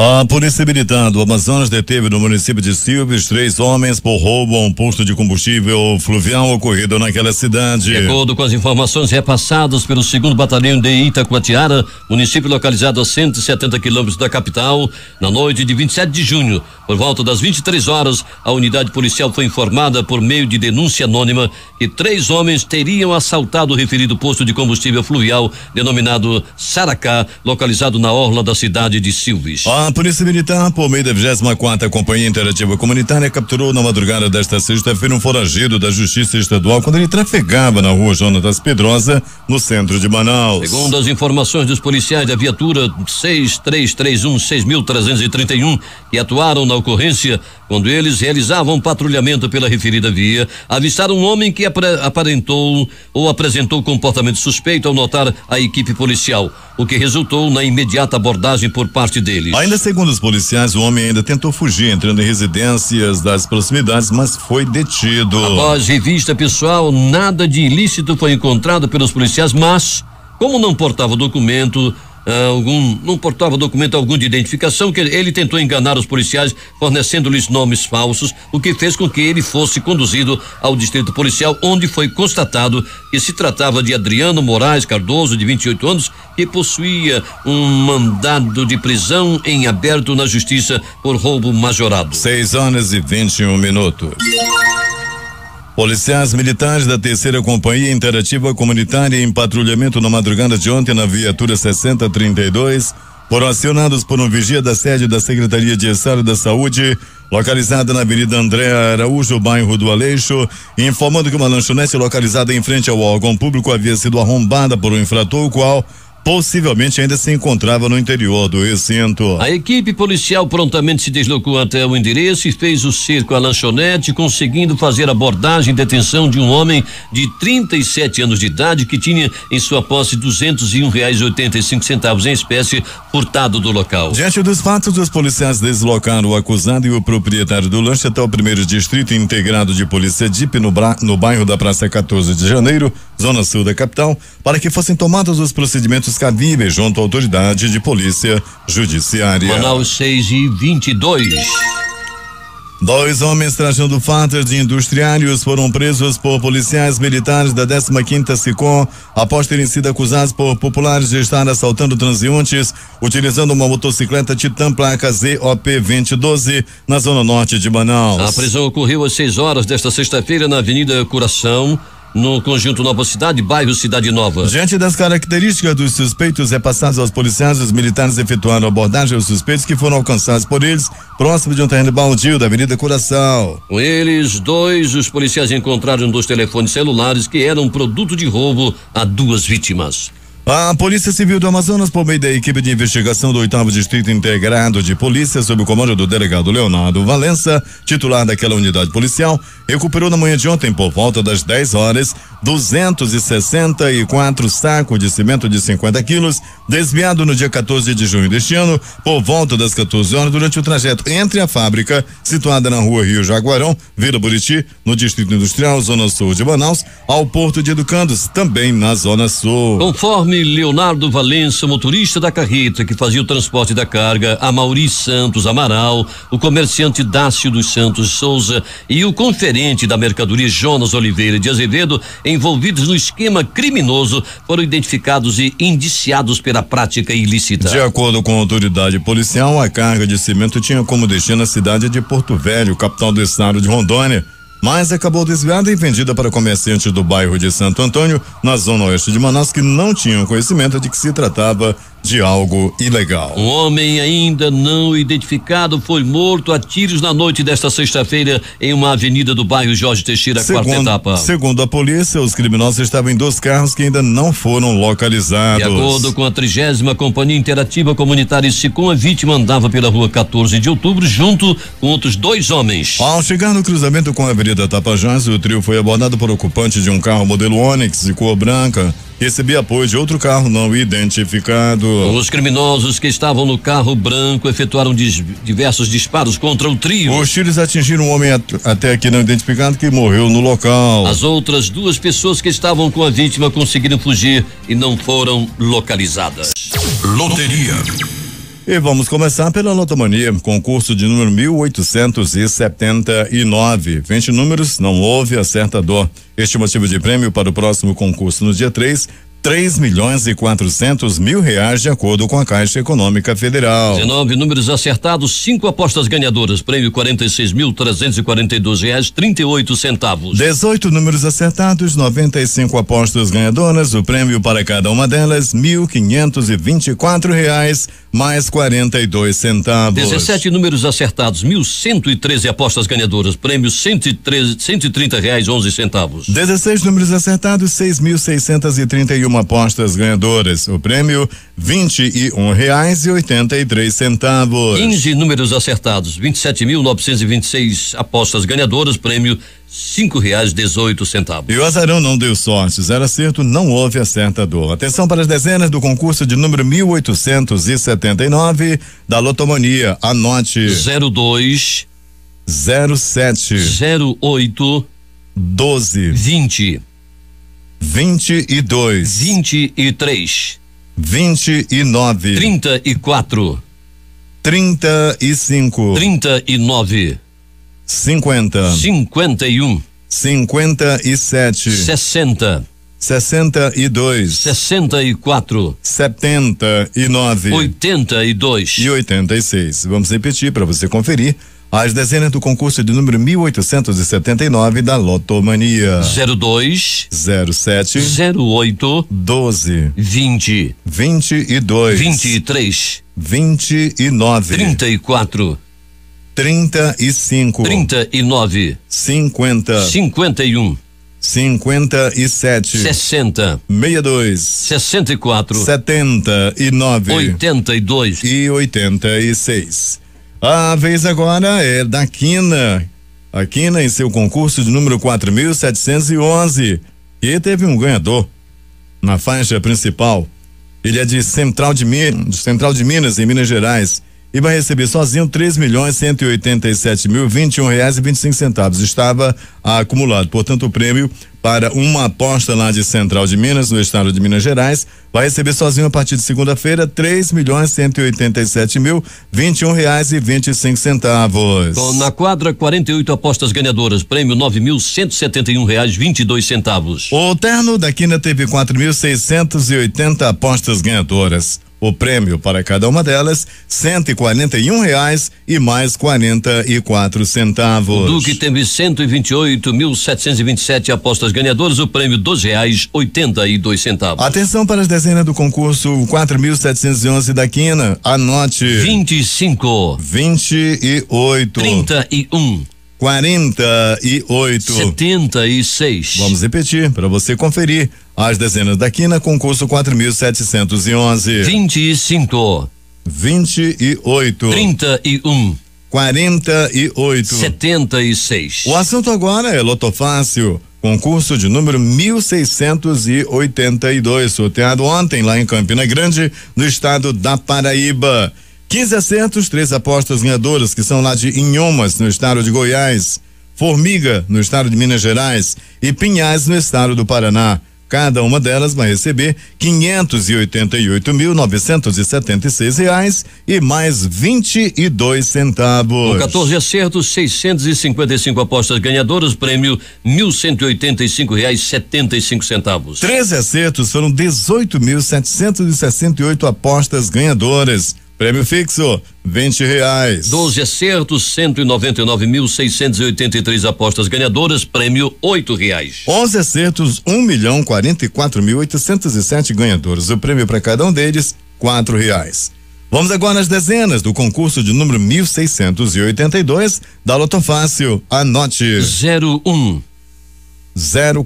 S2: A Polícia Militar do Amazonas deteve no município de Silves 3 homens por roubo a um posto de combustível fluvial ocorrido naquela cidade.
S1: De acordo com as informações repassadas pelo 2º Batalhão de Itacoatiara, município localizado a 170 quilômetros da capital, na noite de 27 de junho, por volta das 23 horas, a unidade policial foi informada por meio de denúncia anônima que 3 homens teriam assaltado o referido posto de combustível fluvial denominado Saracá, localizado na orla da cidade de Silves.
S2: A Polícia Militar, por meio da 24ª Companhia Interativa Comunitária, capturou na madrugada desta sexta-feira um foragido da Justiça Estadual quando ele trafegava na rua Jonatas Pedrosa, no centro de Manaus.
S1: Segundo as informações dos policiais da viatura 6331-6331, que atuaram na ocorrência, quando eles realizavam patrulhamento pela referida via, avistaram um homem que apresentou comportamento suspeito ao notar a equipe policial, o que resultou na imediata abordagem por parte deles.
S2: Ainda segundo os policiais, o homem ainda tentou fugir, entrando em residências das proximidades, mas foi detido.
S1: Após revista pessoal, nada de ilícito foi encontrado pelos policiais, mas como não portava documento algum de identificação, que ele tentou enganar os policiais fornecendo-lhes nomes falsos, o que fez com que ele fosse conduzido ao distrito policial, onde foi constatado que se tratava de Adriano Moraes Cardoso, de 28 anos, que possuía um mandado de prisão em aberto na justiça por roubo majorado.
S2: 6h21. Policiais militares da 3ª Companhia Interativa Comunitária em patrulhamento na madrugada de ontem na viatura 6032 foram acionados por um vigia da sede da Secretaria de Estado da Saúde, localizada na Avenida André Araújo, bairro do Aleixo, informando que uma lanchonete localizada em frente ao órgão público havia sido arrombada por um infrator, o qual possivelmente ainda se encontrava no interior do recinto.
S1: A equipe policial prontamente se deslocou até o endereço e fez o cerco à lanchonete, conseguindo fazer abordagem e detenção de um homem de 37 anos de idade que tinha em sua posse R$201,85 em espécie furtado do local.
S2: Diante dos fatos, os policiais deslocaram o acusado e o proprietário do lanche até o 1º Distrito Integrado de Polícia DIP no bairro da Praça 14 de Janeiro, zona sul da capital, para que fossem tomados os procedimentos cabíveis junto à autoridade de polícia judiciária.
S1: Manaus 6h22.
S2: 2 homens trajando fardas de industriários foram presos por policiais militares da 15ª SICOM após terem sido acusados por populares de estar assaltando transeuntes utilizando uma motocicleta Titan placa ZOP 2012 na zona norte de Manaus.
S1: A prisão ocorreu às 6 horas desta sexta-feira na Avenida Curação, no conjunto Nova Cidade, bairro Cidade Nova.
S2: Diante das características dos suspeitos repassados aos policiais, os militares efetuaram abordagem aos suspeitos que foram alcançados por eles próximo de um terreno baldio da Avenida Curaçao.
S1: Com eles, os policiais encontraram 2 telefones celulares que eram produto de roubo a 2 vítimas.
S2: A Polícia Civil do Amazonas, por meio da equipe de investigação do 8º Distrito Integrado de Polícia, sob o comando do delegado Leonardo Valença, titular daquela unidade policial, recuperou na manhã de ontem, por volta das 10 horas, 264 sacos de cimento de 50 quilos, desviado no dia 14 de junho deste ano, por volta das 14 horas, durante o trajeto entre a fábrica, situada na rua Rio Jaguarão, Vila Buriti, no Distrito Industrial, Zona Sul de Manaus, ao Porto de Educandos, também na Zona Sul.
S1: Conforme Leonardo Valença, motorista da carreta que fazia o transporte da carga, a Mauri Santos Amaral, o comerciante Dácio dos Santos Souza e o conferente da mercadoria Jonas Oliveira de Azevedo, envolvidos no esquema criminoso, foram identificados e indiciados pela prática ilícita.
S2: De acordo com a autoridade policial, a carga de cimento tinha como destino a cidade de Porto Velho, capital do estado de Rondônia, mas acabou desviada e vendida para comerciantes do bairro de Santo Antônio, na zona oeste de Manaus, que não tinham conhecimento de que se tratava de algo ilegal.
S1: Um homem ainda não identificado foi morto a tiros na noite desta sexta-feira em uma avenida do bairro Jorge Teixeira, quarta etapa.
S2: Segundo a polícia, os criminosos estavam em 2 carros que ainda não foram localizados.
S1: De acordo com a 30ª Companhia Interativa Comunitária SICOM, a vítima andava pela rua 14 de outubro junto com outros 2 homens.
S2: Ao chegar no cruzamento com a Avenida Tapajós, o trio foi abordado por ocupante de um carro modelo Onix de cor branca. Recebia apoio de outro carro não identificado.
S1: Os criminosos que estavam no carro branco efetuaram diversos disparos contra o trio.
S2: Os tiros atingiram um homem até aqui não identificado que morreu no local.
S1: As outras 2 pessoas que estavam com a vítima conseguiram fugir e não foram localizadas.
S3: Loteria.
S2: E vamos começar pela Lotomania, concurso de número 1879. 20 números, não houve acertador. Estimativa de prêmio para o próximo concurso no dia 3.400.000 reais, de acordo com a Caixa Econômica Federal.
S1: 19 números acertados, 5 apostas ganhadoras, prêmio R$46.342,38.
S2: 18 números acertados, 95 apostas ganhadoras, o prêmio para cada uma delas R$1.524 mais 42 centavos.
S1: 17 números acertados, 1.113 apostas ganhadoras, prêmio R$130,11.
S2: 16 números acertados, 6.631 apostas ganhadoras. O prêmio R$21,83.
S1: 15 números acertados, 27.926 apostas ganhadoras, prêmio R$5,18.
S2: E o azarão não deu sorte, 0 acerto, não houve acertador. Atenção para as dezenas do concurso de número 1879 da Lotomania. Anote:
S1: 02
S2: 07
S1: 08
S2: 12
S1: 20
S2: 22
S1: 23
S2: 29
S1: 34
S2: 35
S1: 39
S2: 50
S1: 51
S2: 57
S1: 60
S2: 62
S1: 64
S2: 79
S1: 82
S2: e 86. Vamos repetir para você conferir as dezenas do concurso de número 1879 da Lotomania.
S1: 02
S2: 07
S1: 08
S2: 12
S1: 20
S2: 22
S1: 23
S2: 29
S1: 34
S2: 35
S1: 39
S2: 50
S1: 51
S2: 57
S1: 60
S2: 62
S1: 64
S2: 79
S1: 82
S2: e 86. A vez agora é da Quina. A Quina em seu concurso de número 4.711. E teve um ganhador na faixa principal. Ele é de Central de Minas, em Minas Gerais. E vai receber sozinho R$3.187.021,25. Estava acumulado. Portanto, o prêmio para uma aposta lá de Central de Minas, no estado de Minas Gerais, vai receber sozinho a partir de segunda-feira R$3.187.021,25.
S1: Na quadra, 48 apostas ganhadoras, prêmio R$9.171,22.
S2: O terno da Quina teve 4.680 apostas ganhadoras. O prêmio para cada uma delas, R$141 e mais 44 centavos.
S1: O Duque teve 128.727 apostas ganhadoras, o prêmio R$12,82.
S2: Atenção para as dezenas do concurso 4.711 da Quina. Anote:
S1: 25
S2: 28
S1: 31
S2: 48
S1: 76.
S2: Vamos repetir para você conferir as dezenas da Quina, concurso 4.711.
S1: 25
S2: 28
S1: 31
S2: 48
S1: 76.
S2: O assunto agora é Lotofácil, concurso de número 1682, sorteado ontem lá em Campina Grande, no estado da Paraíba. 15 acertos, 3 apostas ganhadoras, que são lá de Inhumas, no estado de Goiás, Formiga, no estado de Minas Gerais, e Pinhais, no estado do Paraná. Cada uma delas vai receber R$588.976 e mais 22 centavos.
S1: Com 14 acertos, 655 apostas ganhadoras, prêmio R$1.085,75.
S2: 13 acertos, foram 18.768 apostas ganhadoras. Prêmio fixo, R$20.
S1: 12 acertos, 199.683 apostas ganhadoras, prêmio R$8.
S2: 11 acertos, 1.044.807 ganhadores. O prêmio para cada um deles, R$4. Vamos agora às dezenas do concurso de número 1682 da Loto Fácil. Anote:
S1: 01,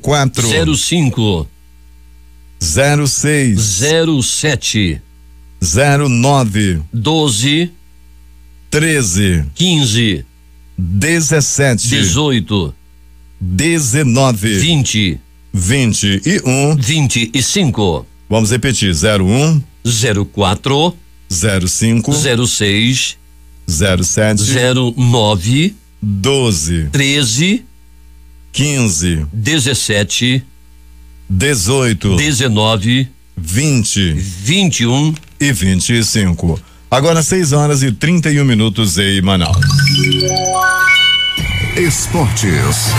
S2: 04,
S1: 05,
S2: 06,
S1: 07,
S2: 09,
S1: 12,
S2: 13,
S1: 15,
S2: 17,
S1: 18,
S2: 19,
S1: 20,
S2: 21,
S1: 25.
S2: Vamos repetir: 01,
S1: 04,
S2: 05,
S1: 06,
S2: 07,
S1: 09,
S2: 12,
S1: 13,
S2: 15,
S1: 17,
S2: 18,
S1: 19,
S2: 20
S1: 21
S2: e 25. Agora 6h31 em Manaus.
S3: Esportes.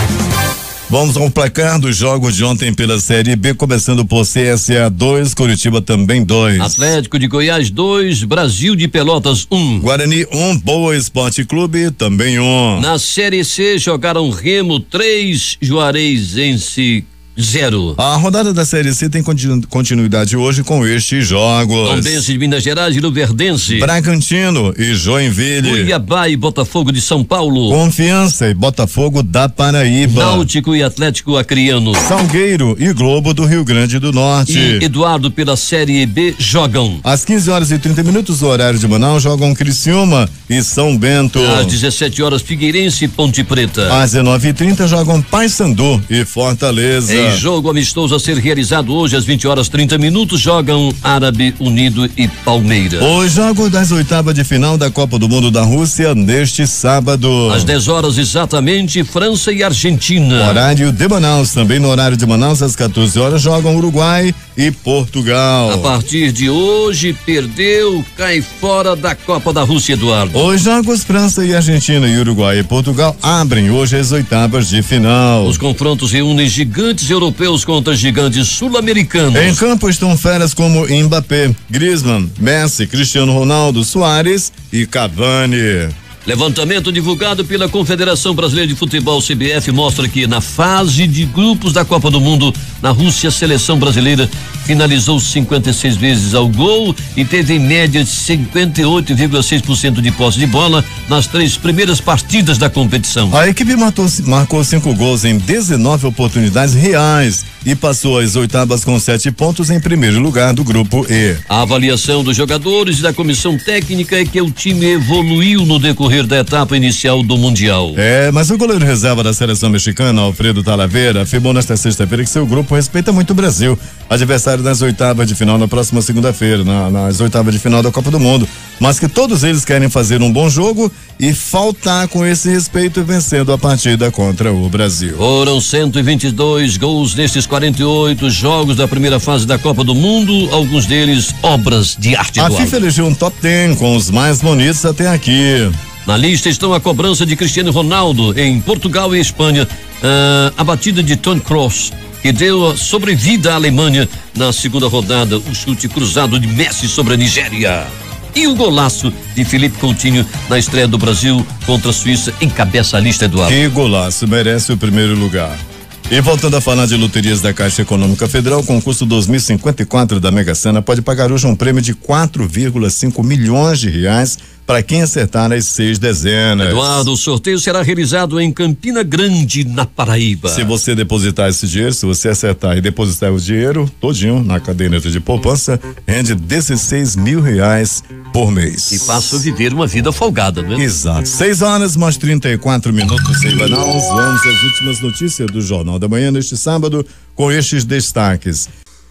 S2: Vamos ao placar dos jogos de ontem pela Série B, começando por CSA 2, Curitiba também 2.
S1: Atlético de Goiás 2, Brasil de Pelotas 1.
S2: Guarani 1, Boa Esporte Clube também 1.
S1: Na Série C jogaram Remo 3, Juareizense 0.
S2: A rodada da Série C tem continuidade hoje com estes jogos:
S1: Tombense de Minas Gerais e Luverdense,
S2: Bragantino e Joinville,
S1: Cuiabá e Botafogo de São Paulo,
S2: Confiança e Botafogo da Paraíba,
S1: Náutico e Atlético Acreano,
S2: Salgueiro e Globo do Rio Grande do Norte
S1: e Eduardo pela Série B jogam.
S2: Às 15h30, o horário de Manaus, jogam Criciúma e São Bento.
S1: Às 17h, Figueirense e Ponte Preta.
S2: Às 19h30 jogam Paysandu e Fortaleza.
S1: Em jogo amistoso a ser realizado hoje às 20h30, jogam Árabe Unido e Palmeiras.
S2: Os jogos das oitavas de final da Copa do Mundo da Rússia neste sábado.
S1: Às 10h exatamente, França e Argentina.
S2: Horário de Manaus, também no horário de Manaus, às 14h jogam Uruguai e Portugal.
S1: A partir de hoje, perdeu, cai fora da Copa da Rússia, Eduardo.
S2: Os jogos França e Argentina e Uruguai e Portugal abrem hoje as oitavas de final.
S1: Os confrontos reúnem gigantes europeus contra gigantes sul-americanos.
S2: Em campo estão feras como Mbappé, Griezmann, Messi, Cristiano Ronaldo, Soares e Cavani.
S1: Levantamento divulgado pela Confederação Brasileira de Futebol, CBF, mostra que na fase de grupos da Copa do Mundo, na Rússia, a seleção brasileira finalizou 56 vezes ao gol e teve em média 58,6% de posse de bola nas 3 primeiras partidas da competição.
S2: A equipe marcou 5 gols em 19 oportunidades reais e passou às oitavas com 7 pontos em primeiro lugar do grupo E.
S1: A avaliação dos jogadores e da comissão técnica é que o time evoluiu no decorrer da etapa inicial do Mundial.
S2: Mas o goleiro reserva da seleção mexicana, Alfredo Talavera, afirmou nesta sexta-feira que seu grupo respeita muito o Brasil, adversário nas oitavas de final na próxima segunda-feira, nas oitavas de final da Copa do Mundo, mas que todos eles querem fazer um bom jogo e faltar com esse respeito, vencendo a partida contra o Brasil.
S1: Foram 122 gols nestes 48 jogos da primeira fase da Copa do Mundo, alguns deles obras de arte.
S2: A FIFA elegeu um top 10 com os mais bonitos até aqui.
S1: Na lista estão a cobrança de Cristiano Ronaldo em Portugal e Espanha, a batida de Toni Kroos, que deu a sobrevida à Alemanha na segunda rodada, o chute cruzado de Messi sobre a Nigéria. E o golaço de Felipe Coutinho na estreia do Brasil contra a Suíça encabeça a lista, Eduardo.
S2: Que golaço, merece o primeiro lugar. E voltando a falar de loterias da Caixa Econômica Federal, o concurso 2054 da Mega Sena pode pagar hoje um prêmio de 4,5 milhões de reais para quem acertar as 6 dezenas.
S1: Eduardo, o sorteio será realizado em Campina Grande, na Paraíba.
S2: Se você depositar esse dinheiro, se você acertar e depositar o dinheiro todinho na caderneta de poupança, rende 16 mil reais por mês.
S1: E passa a viver uma vida folgada, né?
S2: Exato. 6h34 em Manaus. Vamos às últimas notícias do Jornal da Manhã neste sábado com estes destaques.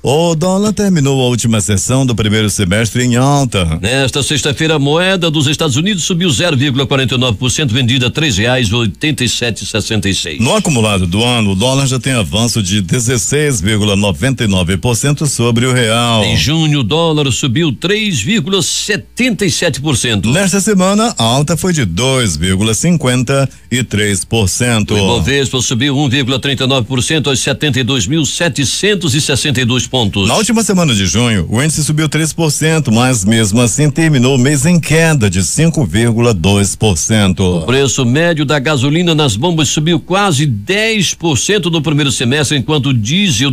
S2: O dólar terminou a última sessão do primeiro semestre em alta.
S1: Nesta sexta-feira, a moeda dos Estados Unidos subiu 0,49%, vendida a R$3,8766.
S2: No acumulado do ano, o dólar já tem avanço de 16,99% sobre o real.
S1: Em junho, o dólar subiu 3,77%.
S2: Nesta semana, a alta foi de 2,53%.
S1: O Ibovespa subiu 1,39% aos 72.762 pontos. pontos.
S2: Na última semana de junho, o índice subiu 3%, mas mesmo assim terminou o mês em queda de 5,2%.
S1: O preço médio da gasolina nas bombas subiu quase 10% no primeiro semestre, enquanto o diesel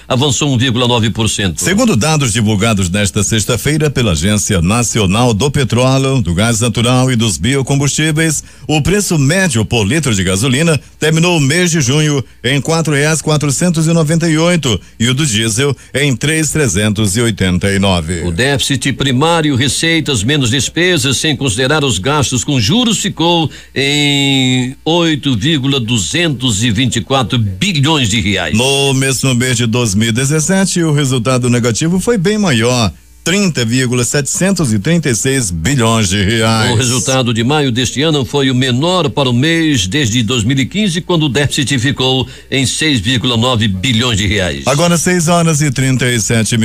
S1: avançou 1,9%.
S2: Segundo dados divulgados nesta sexta-feira pela Agência Nacional do Petróleo, do Gás Natural e dos Biocombustíveis, o preço médio por litro de gasolina terminou o mês de junho em R$4,498 e o do diesel em R$3,389.
S1: O déficit primário, receitas menos despesas, sem considerar os gastos com juros, ficou em 8,224 bilhões de reais.
S2: No mesmo mês de 2017, o resultado negativo foi bem maior, 30,736 bilhões de reais.
S1: O resultado de maio deste ano foi o menor para o mês desde 2015, quando o déficit ficou em 6,9 bilhões de reais.
S2: Agora 6h37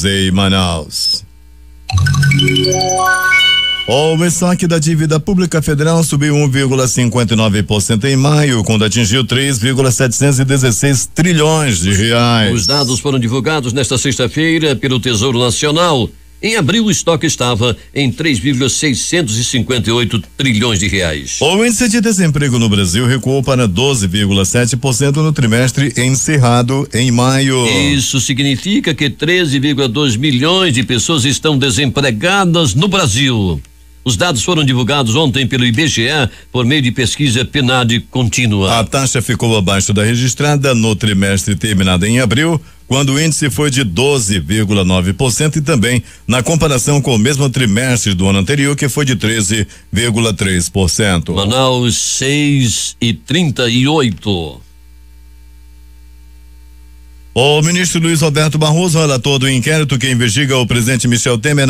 S2: em Manaus. O estoque da dívida pública federal subiu 1,59% em maio, quando atingiu 3,716 trilhões de reais.
S1: Os dados foram divulgados nesta sexta-feira pelo Tesouro Nacional. Em abril, o estoque estava em 3,658 trilhões de reais.
S2: O índice de desemprego no Brasil recuou para 12,7% no trimestre encerrado em maio.
S1: Isso significa que 13,2 milhões de pessoas estão desempregadas no Brasil. Os dados foram divulgados ontem pelo IBGE por meio de pesquisa PNAD contínua.
S2: A taxa ficou abaixo da registrada no trimestre terminado em abril, quando o índice foi de 12,9% e também na comparação com o mesmo trimestre do ano anterior, que foi de 13,3%.
S1: Manaus 6h38.
S2: O ministro Luiz Roberto Barroso, relator do inquérito que investiga o presidente Michel Temer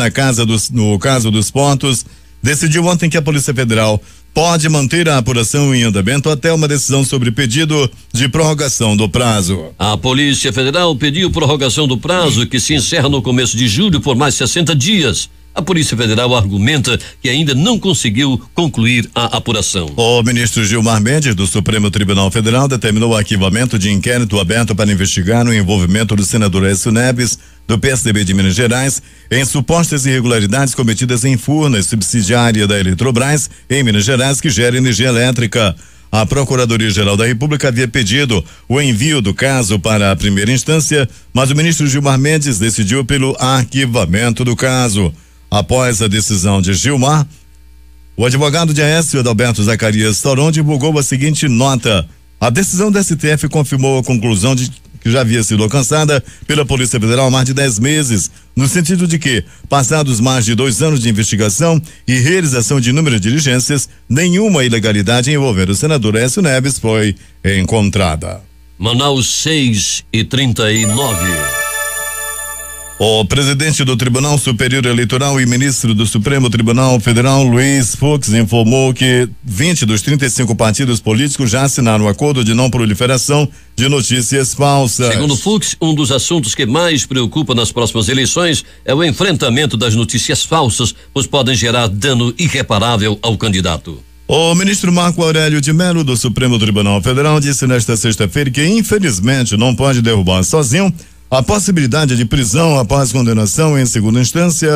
S2: no caso dos portos, decidiu ontem que a Polícia Federal pode manter a apuração em andamento até uma decisão sobre pedido de prorrogação do prazo.
S1: A Polícia Federal pediu prorrogação do prazo, que se encerra no começo de julho, por mais 60 dias. A Polícia Federal argumenta que ainda não conseguiu concluir a apuração.
S2: O ministro Gilmar Mendes, do Supremo Tribunal Federal, determinou o arquivamento de inquérito aberto para investigar o envolvimento do senador Aécio Neves, do PSDB de Minas Gerais, em supostas irregularidades cometidas em Furnas, subsidiária da Eletrobras, em Minas Gerais, que gera energia elétrica. A Procuradoria-Geral da República havia pedido o envio do caso para a primeira instância, mas o ministro Gilmar Mendes decidiu pelo arquivamento do caso. Após a decisão de Gilmar, o advogado de Aécio, Adalberto Zacarias Toron, divulgou a seguinte nota: a decisão da STF confirmou a conclusão de que já havia sido alcançada pela Polícia Federal há mais de 10 meses, no sentido de que, passados mais de 2 anos de investigação e realização de inúmeras diligências, nenhuma ilegalidade envolvendo o senador Aécio Neves foi encontrada.
S1: Manaus 6h39.
S2: O presidente do Tribunal Superior Eleitoral e ministro do Supremo Tribunal Federal, Luiz Fux, informou que 20 dos 35 partidos políticos já assinaram um acordo de não proliferação de notícias falsas.
S1: Segundo Fux, um dos assuntos que mais preocupa nas próximas eleições é o enfrentamento das notícias falsas, pois podem gerar dano irreparável ao candidato.
S2: O ministro Marco Aurélio de Mello, do Supremo Tribunal Federal, disse nesta sexta-feira que, infelizmente, não pode derrubar sozinho a possibilidade de prisão após condenação em segunda instância,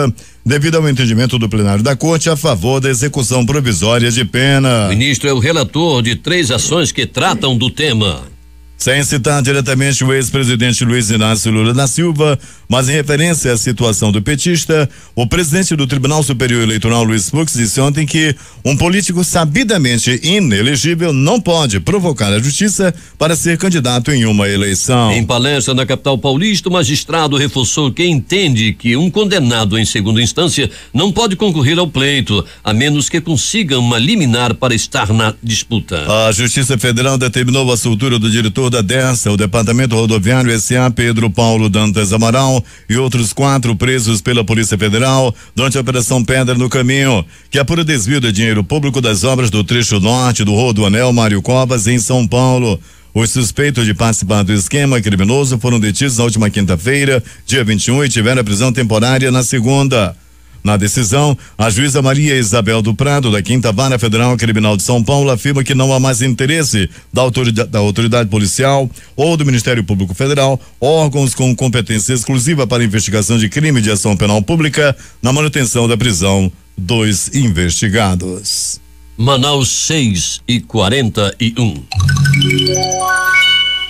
S2: devido ao entendimento do plenário da Corte a favor da execução provisória de pena.
S1: O ministro é o relator de 3 ações que tratam do tema.
S2: Sem citar diretamente o ex-presidente Luiz Inácio Lula da Silva, mas em referência à situação do petista, o presidente do Tribunal Superior Eleitoral, Luiz Fux, disse ontem que um político sabidamente inelegível não pode provocar a justiça para ser candidato em uma eleição.
S1: Em palestra na capital paulista, o magistrado reforçou que entende que um condenado em segunda instância não pode concorrer ao pleito, a menos que consiga uma liminar para estar na disputa.
S2: A Justiça Federal determinou a soltura do diretor da DERSA, o Departamento Rodoviário S.A., Pedro Paulo Dantas Amaral, e outros 4 presos pela Polícia Federal durante a Operação Pedra no Caminho, que apura desvio de dinheiro público das obras do trecho norte do Rodoanel Mário Covas, em São Paulo. Os suspeitos de participar do esquema criminoso foram detidos na última quinta-feira, dia 21, e tiveram a prisão temporária na segunda. Na decisão, a juíza Maria Isabel do Prado, da 5ª Vara Federal Criminal de São Paulo, afirma que não há mais interesse da autoridade policial ou do Ministério Público Federal, órgãos com competência exclusiva para investigação de crime de ação penal pública, na manutenção da prisão dos investigados.
S1: Manaus 6h41.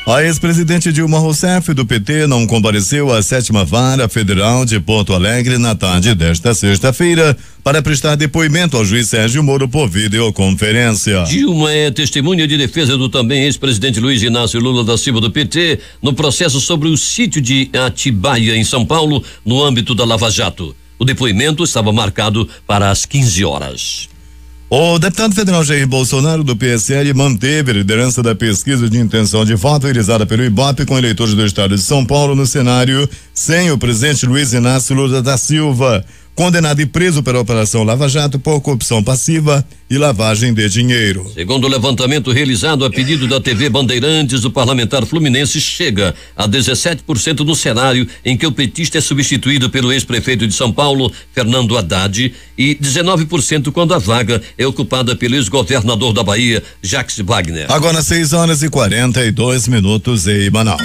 S2: A ex-presidente Dilma Rousseff, do PT, não compareceu à 7ª Vara Federal de Porto Alegre na tarde desta sexta-feira para prestar depoimento ao juiz Sérgio Moro por videoconferência.
S1: Dilma é testemunha de defesa do também ex-presidente Luiz Inácio Lula da Silva, do PT, no processo sobre o sítio de Atibaia, em São Paulo, no âmbito da Lava Jato. O depoimento estava marcado para as 15 horas.
S2: O deputado federal Jair Bolsonaro, do PSL, manteve a liderança da pesquisa de intenção de voto realizada pelo Ibope com eleitores do estado de São Paulo no cenário sem o presidente Luiz Inácio Lula da Silva, condenado e preso pela Operação Lava Jato por corrupção passiva e lavagem de dinheiro.
S1: Segundo o levantamento realizado a pedido da TV Bandeirantes, o parlamentar fluminense chega a 17% no cenário em que o petista é substituído pelo ex-prefeito de São Paulo, Fernando Haddad, e 19% quando a vaga é ocupada pelo ex-governador da Bahia, Jacques Wagner.
S2: Agora 6h42 em Manaus.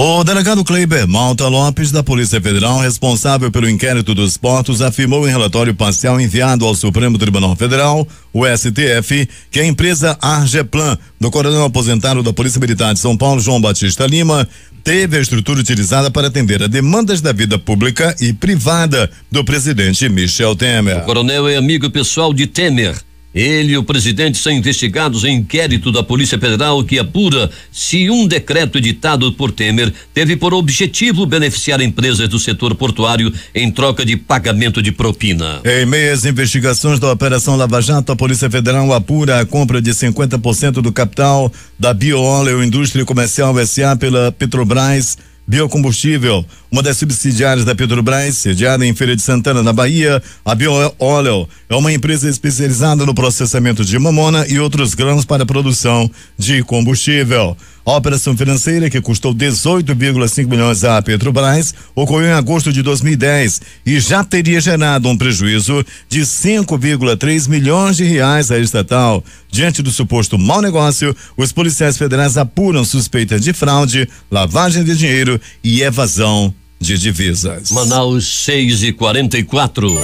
S2: O delegado Kleiber Malta Lopes, da Polícia Federal, responsável pelo inquérito dos portos, afirmou em relatório parcial enviado ao Supremo Tribunal Federal, o STF, que a empresa Argeplan, do coronel aposentado da Polícia Militar de São Paulo, João Batista Lima, teve a estrutura utilizada para atender a demandas da vida pública e privada do presidente Michel Temer.
S1: O coronel é amigo pessoal de Temer. Ele e o presidente são investigados em inquérito da Polícia Federal que apura se um decreto editado por Temer teve por objetivo beneficiar empresas do setor portuário em troca de pagamento de propina.
S2: Em meio às investigações da Operação Lava Jato, a Polícia Federal apura a compra de 50% do capital da Bioóleo Indústria Comercial S.A. pela Petrobras Biocombustível, uma das subsidiárias da Petrobras, sediada em Feira de Santana, na Bahia. A Bioóleo é uma empresa especializada no processamento de mamona e outros grãos para a produção de combustível. A operação financeira, que custou 18,5 milhões à Petrobras, ocorreu em agosto de 2010 e já teria gerado um prejuízo de 5,3 milhões de reais à estatal. Diante do suposto mau negócio, os policiais federais apuram suspeitas de fraude, lavagem de dinheiro e evasão de divisas.
S1: Manaus 6h44.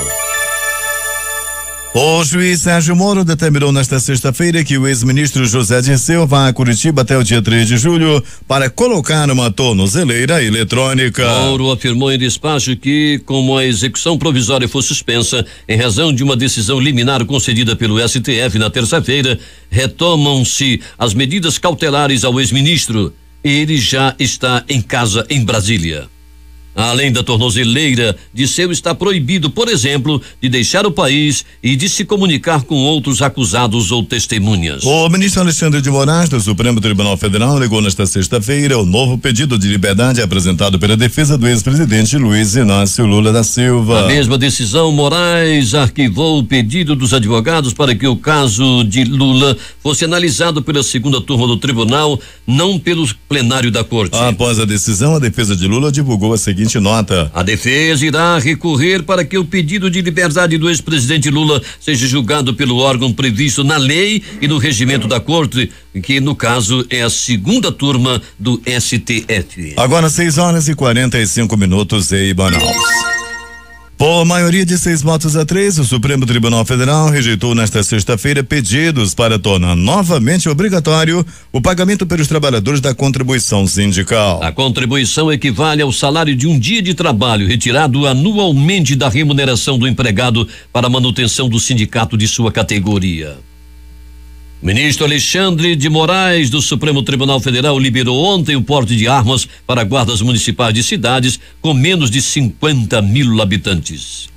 S2: O juiz Sérgio Moro determinou nesta sexta-feira que o ex-ministro José Dirceu vá a Curitiba até o dia 3 de julho para colocar uma tornozeleira eletrônica.
S1: Moro afirmou em despacho que, como a execução provisória foi suspensa em razão de uma decisão liminar concedida pelo STF na terça-feira, retomam-se as medidas cautelares ao ex-ministro. Ele já está em casa em Brasília. Além da tornozeleira, Dirceu está proibido, por exemplo, de deixar o país e de se comunicar com outros acusados ou testemunhas.
S2: O ministro Alexandre de Moraes, do Supremo Tribunal Federal, alegou nesta sexta-feira o novo pedido de liberdade apresentado pela defesa do ex-presidente Luiz Inácio Lula da Silva.
S1: Na mesma decisão, Moraes arquivou o pedido dos advogados para que o caso de Lula fosse analisado pela segunda turma do tribunal, não pelo plenário da corte.
S2: Após a decisão, a defesa de Lula divulgou a seguinte nota:
S1: a defesa irá recorrer para que o pedido de liberdade do ex-presidente Lula seja julgado pelo órgão previsto na lei e no regimento da corte, que no caso é a segunda turma do STF.
S2: Agora 6h45 em Manaus. Por maioria de 6-3, o Supremo Tribunal Federal rejeitou nesta sexta-feira pedidos para tornar novamente obrigatório o pagamento pelos trabalhadores da contribuição sindical.
S1: A contribuição equivale ao salário de um dia de trabalho retirado anualmente da remuneração do empregado para a manutenção do sindicato de sua categoria. O ministro Alexandre de Moraes, do Supremo Tribunal Federal, liberou ontem o porte de armas para guardas municipais de cidades com menos de 50 mil habitantes.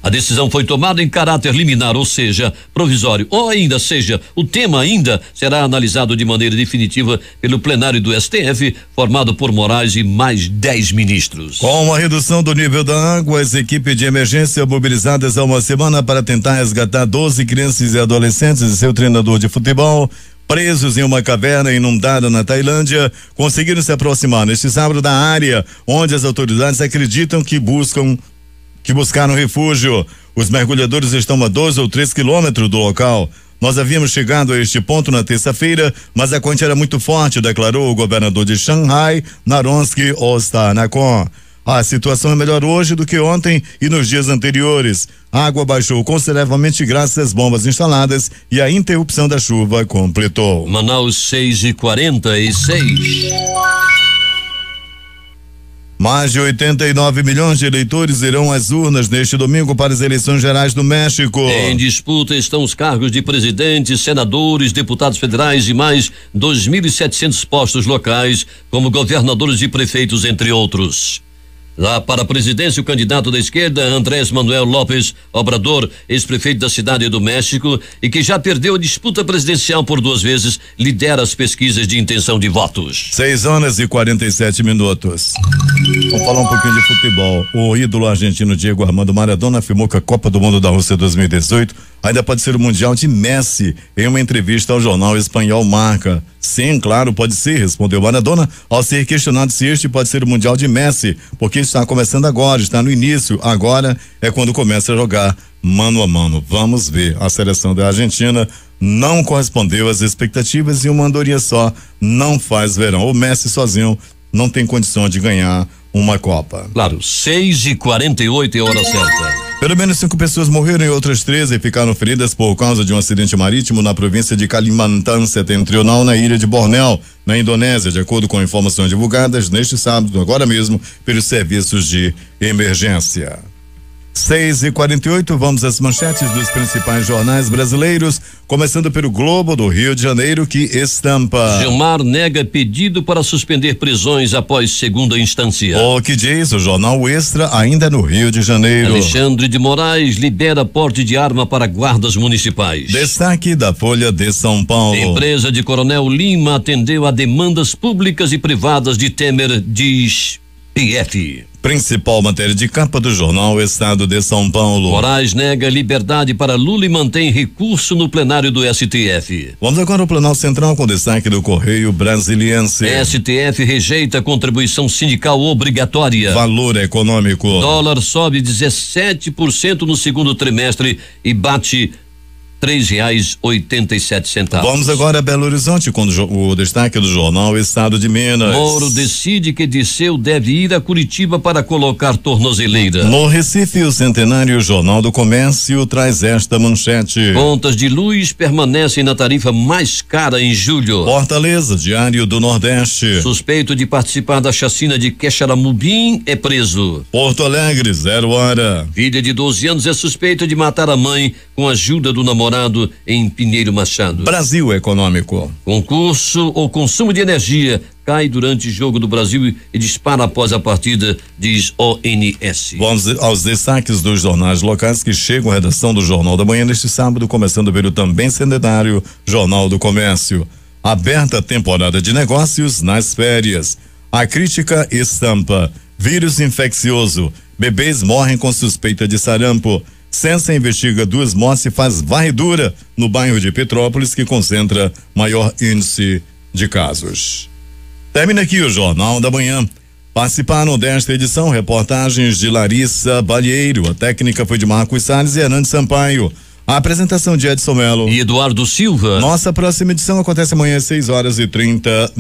S1: A decisão foi tomada em caráter liminar, ou seja, provisório, ou ainda seja, o tema ainda será analisado de maneira definitiva pelo plenário do STF, formado por Moraes e mais 10 ministros.
S2: Com a redução do nível da água, as equipes de emergência mobilizadas há uma semana para tentar resgatar 12 crianças e adolescentes e seu treinador de futebol, presos em uma caverna inundada na Tailândia, conseguiram se aproximar neste sábado da área onde as autoridades acreditam que buscam que buscaram refúgio. Os mergulhadores estão a 2 ou 3 quilômetros do local. Nós havíamos chegado a este ponto na terça-feira, mas a corrente era muito forte, declarou o governador de Xangai, Naronsky Ostanakon. A situação é melhor hoje do que ontem e nos dias anteriores. A água baixou consideravelmente graças às bombas instaladas e a interrupção da chuva completou.
S1: Manaus 6:46.
S2: Mais de 89 milhões de eleitores irão às urnas neste domingo para as eleições gerais do México.
S1: Em disputa estão os cargos de presidentes, senadores, deputados federais e mais 2.700 postos locais, como governadores e prefeitos, entre outros. Lá para a presidência, o candidato da esquerda, Andrés Manuel López Obrador, ex-prefeito da Cidade do México e que já perdeu a disputa presidencial por 2 vezes, lidera as pesquisas de intenção de votos.
S2: 6:47. Vamos falar um pouquinho de futebol. O ídolo argentino Diego Armando Maradona afirmou que a Copa do Mundo da Rússia 2018 ainda pode ser o Mundial de Messi, em uma entrevista ao jornal espanhol Marca. Sim, claro, pode ser, respondeu Maradona, ao ser questionado se este pode ser o Mundial de Messi, porque está começando agora, está no início, agora é quando começa a jogar mano a mano. Vamos ver, a seleção da Argentina não correspondeu às expectativas e uma andorinha só não faz verão. O Messi sozinho não tem condição de ganhar uma Copa.
S1: Claro, 6:48 é a hora certa.
S2: Pelo menos 5 pessoas morreram e outras 13 ficaram feridas por causa de um acidente marítimo na província de Kalimantan Setentrional, na ilha de Bornéu, na Indonésia, de acordo com informações divulgadas neste sábado, agora mesmo, pelos serviços de emergência. 6:48, vamos às manchetes dos principais jornais brasileiros, começando pelo Globo do Rio de Janeiro, que estampa:
S1: Gilmar nega pedido para suspender prisões após segunda instância.
S2: O que diz o jornal Extra, ainda no Rio de Janeiro.
S1: Alexandre de Moraes libera porte de arma para guardas municipais.
S2: Destaque da Folha de São Paulo.
S1: Empresa de Coronel Lima atendeu a demandas públicas e privadas de Temer, diz PF.
S2: Principal matéria de capa do jornal Estado de São Paulo.
S1: Moraes nega liberdade para Lula e mantém recurso no plenário do STF.
S2: Vamos agora ao Planalto Central com destaque do Correio Brasiliense.
S1: STF rejeita contribuição sindical obrigatória.
S2: Valor econômico.
S1: Dólar sobe 17% no segundo trimestre e bate R$3,87.
S2: Vamos agora a Belo Horizonte com o destaque do jornal Estado de Minas.
S1: Moro decide que Disseu deve ir a Curitiba para colocar tornozeleira.
S2: No Recife, o centenário Jornal do Comércio traz esta manchete:
S1: contas de luz permanecem na tarifa mais cara em julho.
S2: Fortaleza, Diário do Nordeste.
S1: Suspeito de participar da chacina de Quexaramubim é preso.
S2: Porto Alegre, 0 hora.
S1: Filha de 12 anos é suspeita de matar a mãe com a ajuda do namorado em Pinheiro Machado.
S2: Brasil Econômico.
S1: Concurso ou consumo de energia cai durante o jogo do Brasil e dispara após a partida, diz ONS.
S2: Vamos aos destaques dos jornais locais que chegam à redação do Jornal da Manhã neste sábado, começando pelo também centenário Jornal do Comércio. Aberta a temporada de negócios nas férias. A crítica estampa: vírus infeccioso, bebês morrem com suspeita de sarampo. Censa investiga 2 mortes e faz varredura no bairro de Petrópolis, que concentra maior índice de casos. Termina aqui o Jornal da Manhã. Participaram desta edição reportagens de Larissa Balheiro, a técnica foi de Marcos Salles e Hernandes Sampaio. A apresentação de Edson Melo
S1: e Eduardo Silva.
S2: Nossa próxima edição acontece amanhã às 6:30.